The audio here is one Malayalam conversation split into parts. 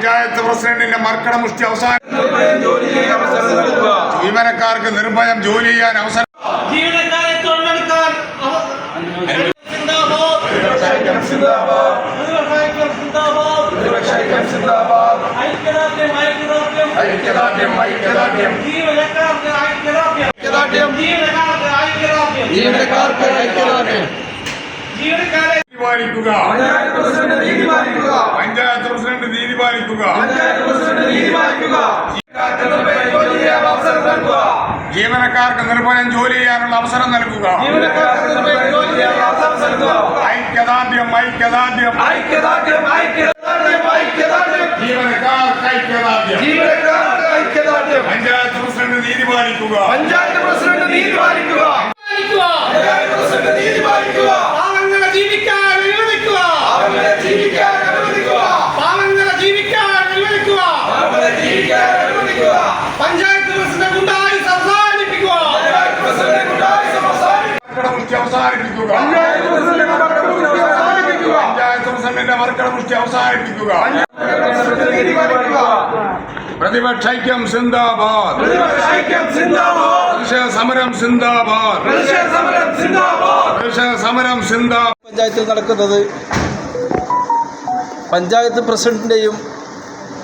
പഞ്ചായത്ത് പ്രസിഡന്റിന്റെ മർക്കട മുഷ്ടി അവസാനം ജീവനക്കാർക്ക് നിർഭയം ജോലി ചെയ്യാൻ അവസരം പാലിക്കുക. പഞ്ചായത്ത് പ്രസിഡന്റ് നീതി പാലിക്കുക. ജീവനക്കാർക്ക് നിർഭയം ജോലി ചെയ്യാനുള്ള അവസരം നൽകുക. ഐക്യദാർഢ്യം ഐക്യദാർഢ്യം ജീവനക്കാർക്ക് ഐക്യദാർഢ്യം. പഞ്ചായത്ത് പ്രസിഡന്റ് നീതി പാലിക്കുക. പാവങ്ങളെ ജീവിക്കാൻ അനുവദിക്കുക. പഞ്ചായത്ത് പ്രസിഡന്റ് ഗുണ്ടായി അവസാനിപ്പിക്കുക. അവസാനിപ്പിക്കുക. പഞ്ചായത്ത് പ്രസിഡന്റിന്റെ മർക്കട മുഷ്ടി അവസാനിപ്പിക്കുക. പ്രതിപക്ഷൈക്യം സിന്ദാബാദ്. സമരം സിന്ദാബാദ്. സമരം സിന്ദാബാദ്. പഞ്ചായത്തിൽ നടക്കുന്നത്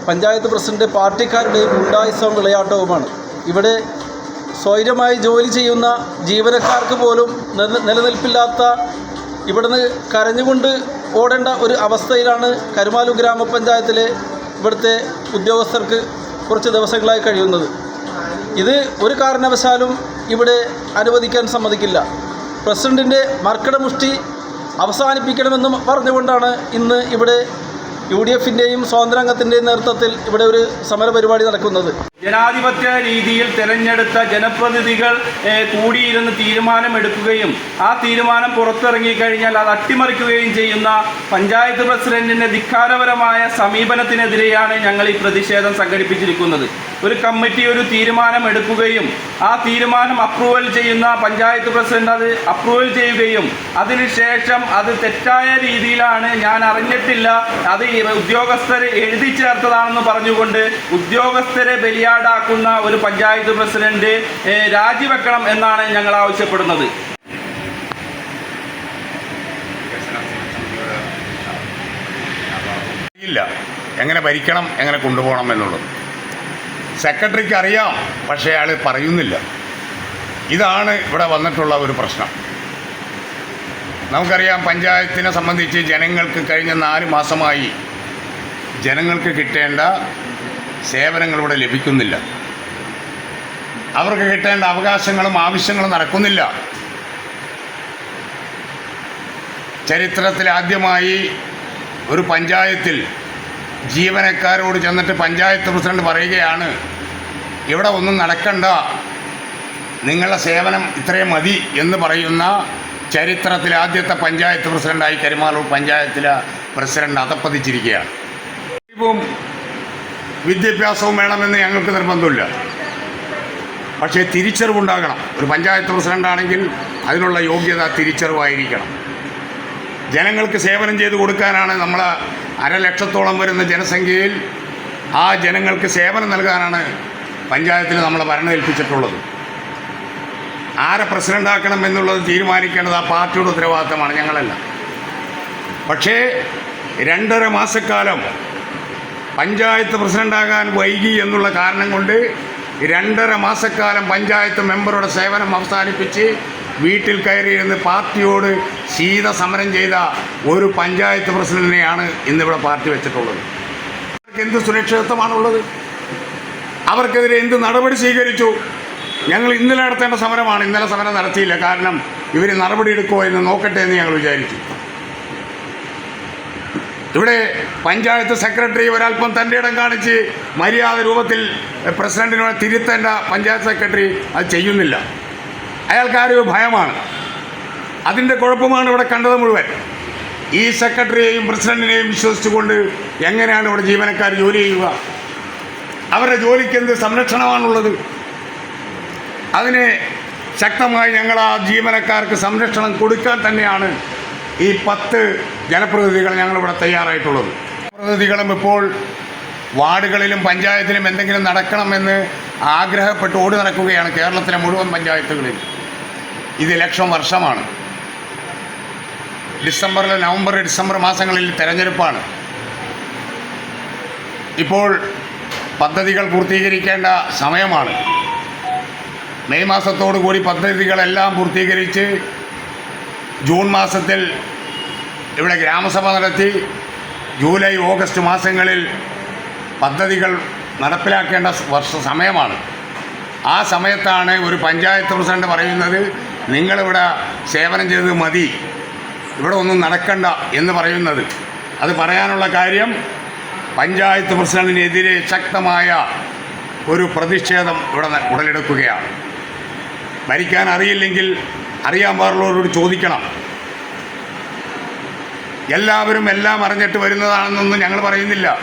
പഞ്ചായത്ത് പ്രസിഡന്റ് പാർട്ടിക്കാരുടെയും ഗുണ്ടായിസവും വിളയാട്ടവുമാണ്. ഇവിടെ സ്വൈര്യമായി ജോലി ചെയ്യുന്ന ജീവനക്കാർക്ക് പോലും നിലനിൽപ്പില്ലാത്ത ഇവിടുന്ന് കരഞ്ഞുകൊണ്ട് ഓടേണ്ട ഒരു അവസ്ഥയിലാണ് കരുമാലൂർ ഗ്രാമപഞ്ചായത്തിലെ ഇവിടുത്തെ ഉദ്യോഗസ്ഥർക്ക് കുറച്ച് ദിവസങ്ങളായി കഴിയുന്നത്. ഇത് ഒരു കാരണവശാലും ഇവിടെ അനുവദിക്കാൻ സമ്മതിക്കില്ല. പ്രസിഡന്റിൻ്റെ മർക്കട മുഷ്ടി അവസാനിപ്പിക്കണമെന്നും പറഞ്ഞുകൊണ്ടാണ് ഇന്ന് ഇവിടെ UDFിൻ്റെയും സ്വാതന്ത്ര്യാംഗത്തിൻ്റെയും നേതൃത്വത്തിൽ ഇവിടെ ഒരു സമരപരിപാടി നടക്കുന്നത്. ജനാധിപത്യ രീതിയിൽ തിരഞ്ഞെടുത്ത ജനപ്രതിനിധികൾ കൂടിയിരുന്ന് തീരുമാനമെടുക്കുകയും ആ തീരുമാനം പുറത്തിറങ്ങിക്കഴിഞ്ഞാൽ അത് അട്ടിമറിക്കുകയും ചെയ്യുന്ന പഞ്ചായത്ത് പ്രസിഡന്റിൻ്റെ ധിക്കാരപരമായ സമീപനത്തിനെതിരെയാണ് ഞങ്ങൾ ഈ പ്രതിഷേധം സംഘടിപ്പിച്ചിരിക്കുന്നത്. ഒരു കമ്മിറ്റി ഒരു തീരുമാനം എടുക്കുകയും ആ തീരുമാനം അപ്രൂവൽ ചെയ്യുന്ന പഞ്ചായത്ത് പ്രസിഡന്റ് അത് അപ്രൂവൽ ചെയ്യുകയും അതിനുശേഷം അത് തെറ്റായ രീതിയിലാണ്, ഞാൻ അറിഞ്ഞിട്ടില്ല, അത് ഉദ്യോഗസ്ഥർ എഴുതി ചേർത്തതാണെന്ന് പറഞ്ഞുകൊണ്ട് ഉദ്യോഗസ്ഥരെ ബലിയാടാക്കുന്ന ഒരു പഞ്ചായത്ത് പ്രസിഡന്റ് രാജിവെക്കണം എന്നാണ് ഞങ്ങൾ ആവശ്യപ്പെടുന്നത്. ഇല്ല, എങ്ങനെ ഭരിക്കണം, എങ്ങനെ കൊണ്ടുപോകണം എന്നുള്ളത് സെക്രട്ടറിക്ക് അറിയാം, പക്ഷേ അയാൾ പറയുന്നില്ല. ഇതാണ് ഇവിടെ വന്നിട്ടുള്ള ഒരു പ്രശ്നം. നമുക്കറിയാം, പഞ്ചായത്തിനെ സംബന്ധിച്ച് ജനങ്ങൾക്ക് കഴിഞ്ഞ 4 മാസമായി ജനങ്ങൾക്ക് കിട്ടേണ്ട സേവനങ്ങൾ ഇവിടെ ലഭിക്കുന്നില്ല. അവർക്ക് കിട്ടേണ്ട അവകാശങ്ങളും ആവശ്യങ്ങളും നടക്കുന്നില്ല. ചരിത്രത്തിൽ ആദ്യമായി ഒരു പഞ്ചായത്തിൽ ജീവനക്കാരോട് ചെന്നിട്ട് പഞ്ചായത്ത് പ്രസിഡന്റ് പറയുകയാണ്, ഇവിടെ ഒന്നും നടക്കണ്ട, നിങ്ങളുടെ സേവനം ഇത്രയും മതി എന്ന് പറയുന്ന ചരിത്രത്തിലെ ആദ്യത്തെ പഞ്ചായത്ത് പ്രസിഡന്റായി കരുമാലൂർ പഞ്ചായത്തിലെ പ്രസിഡന്റ് അധപ്പതിച്ചിരിക്കുകയാണ്. ഇപ്പം വിദ്യാഭ്യാസവും വേണമെന്ന് ഞങ്ങൾക്ക് നിർബന്ധമില്ല, പക്ഷേ തിരിച്ചറിവുണ്ടാകണം. ഒരു പഞ്ചായത്ത് പ്രസിഡന്റാണെങ്കിൽ അതിനുള്ള യോഗ്യത തിരിച്ചറിവായിരിക്കണം. ജനങ്ങൾക്ക് സേവനം ചെയ്തു കൊടുക്കാനാണ് നമ്മൾ 1,00,000-ഓളം വരുന്ന ജനസംഖ്യയിൽ ആ ജനങ്ങൾക്ക് സേവനം നൽകാനാണ് പഞ്ചായത്തിൽ നമ്മളെ ഭരണം ഏൽപ്പിച്ചിട്ടുള്ളത്. ആരെ പ്രസിഡൻ്റാക്കണം എന്നുള്ളത് തീരുമാനിക്കേണ്ടത് ആ പാർട്ടിയുടെ ഉത്തരവാദിത്തമാണ്, ഞങ്ങളല്ല. പക്ഷേ 2.5 മാസക്കാലം പഞ്ചായത്ത് പ്രസിഡൻ്റാകാൻ വൈകി എന്നുള്ള കാരണം കൊണ്ട് 2.5 മാസക്കാലം പഞ്ചായത്ത് മെമ്പറുടെ സേവനം അവസാനിപ്പിച്ച് വീട്ടിൽ കയറിയിരുന്ന് പാർട്ടിയോട് ശീതസമരം ചെയ്ത ഒരു പഞ്ചായത്ത് പ്രസിഡന്റിനെയാണ് ഇന്നിവിടെ പാർട്ടി വെച്ചിട്ടുള്ളത്. അവർക്ക് എന്ത് സുരക്ഷിതത്വമാണുള്ളത്? അവർക്കെതിരെ എന്ത് നടപടി സ്വീകരിച്ചു? ഞങ്ങൾ ഇന്നലെ നടത്തേണ്ട സമരമാണ്, ഇന്നലെ സമരം നടത്തിയില്ല. കാരണം ഇവർ നടപടി എടുക്കുമോ എന്ന് നോക്കട്ടെ എന്ന് ഞങ്ങൾ വിചാരിച്ചു. ഇവിടെ പഞ്ചായത്ത് സെക്രട്ടറി ഒരൽപ്പം തൻ്റെ ഇടം കാണിച്ച് മര്യാദ രൂപത്തിൽ പ്രസിഡന്റിനോട് തിരുത്തേണ്ട പഞ്ചായത്ത് സെക്രട്ടറി അത് ചെയ്യുന്നില്ല. അയാൾക്കാരോ ഭയമാണ്. അതിൻ്റെ കുഴപ്പമാണ് ഇവിടെ കണ്ടത് മുഴുവൻ. ഈ സെക്രട്ടറിയെയും പ്രസിഡന്റിനെയും വിശ്വസിച്ചുകൊണ്ട് എങ്ങനെയാണ് ഇവിടെ ജീവനക്കാർ ജോലി ചെയ്യുക? അവരുടെ ജോലിക്ക് എന്ത് സംരക്ഷണമാണുള്ളത്? അതിനെ ശക്തമായി ഞങ്ങൾ ആ ജീവനക്കാർക്ക് സംരക്ഷണം കൊടുക്കാൻ തന്നെയാണ് ഈ 10 ജനപ്രതിനിധികൾ ഞങ്ങളിവിടെ തയ്യാറായിട്ടുള്ളത്. പ്രതിനിധികളും ഇപ്പോൾ വാർഡുകളിലും പഞ്ചായത്തിലും എന്തെങ്കിലും നടക്കണമെന്ന് ആഗ്രഹപ്പെട്ട് ഓടി നടക്കുകയാണ് കേരളത്തിലെ മുഴുവൻ പഞ്ചായത്തുകളിൽ. ഇത് ഇലക്ഷൻ വർഷമാണ്. നവംബർ ഡിസംബർ മാസങ്ങളിൽ തെരഞ്ഞെടുപ്പാണ്. ഇപ്പോൾ പദ്ധതികൾ പൂർത്തീകരിക്കേണ്ട സമയമാണ്. മെയ് മാസത്തോടു കൂടി പദ്ധതികളെല്ലാം പൂർത്തീകരിച്ച് ജൂൺ മാസത്തിൽ ഇവിടെ ഗ്രാമസഭ നടത്തി ജൂലൈ ഓഗസ്റ്റ് മാസങ്ങളിൽ പദ്ധതികൾ നടപ്പിലാക്കേണ്ട സമയമാണ്. ആ സമയത്താണ് ഒരു പഞ്ചായത്ത് പ്രസിഡന്റ് പറയുന്നത് നിങ്ങളിവിടെ സേവനം ചെയ്തത് മതി, ഇവിടെ ഒന്നും നടക്കണ്ട എന്ന് പറയുന്നത്. അത് പറയാനുള്ള കാര്യം പഞ്ചായത്ത് പ്രസിഡന്റിനെതിരെ ശക്തമായ ഒരു പ്രതിഷേധം ഇവിടെ ഉടലെടുക്കുകയാണ്. ഭരിക്കാൻ അറിയില്ലെങ്കിൽ അറിയാൻ പാടുള്ളവരോട് ചോദിക്കണം. എല്ലാവരും എല്ലാം അറിഞ്ഞിട്ട് വരുന്നതാണെന്നൊന്നും ഞങ്ങൾ പറയുന്നില്ല.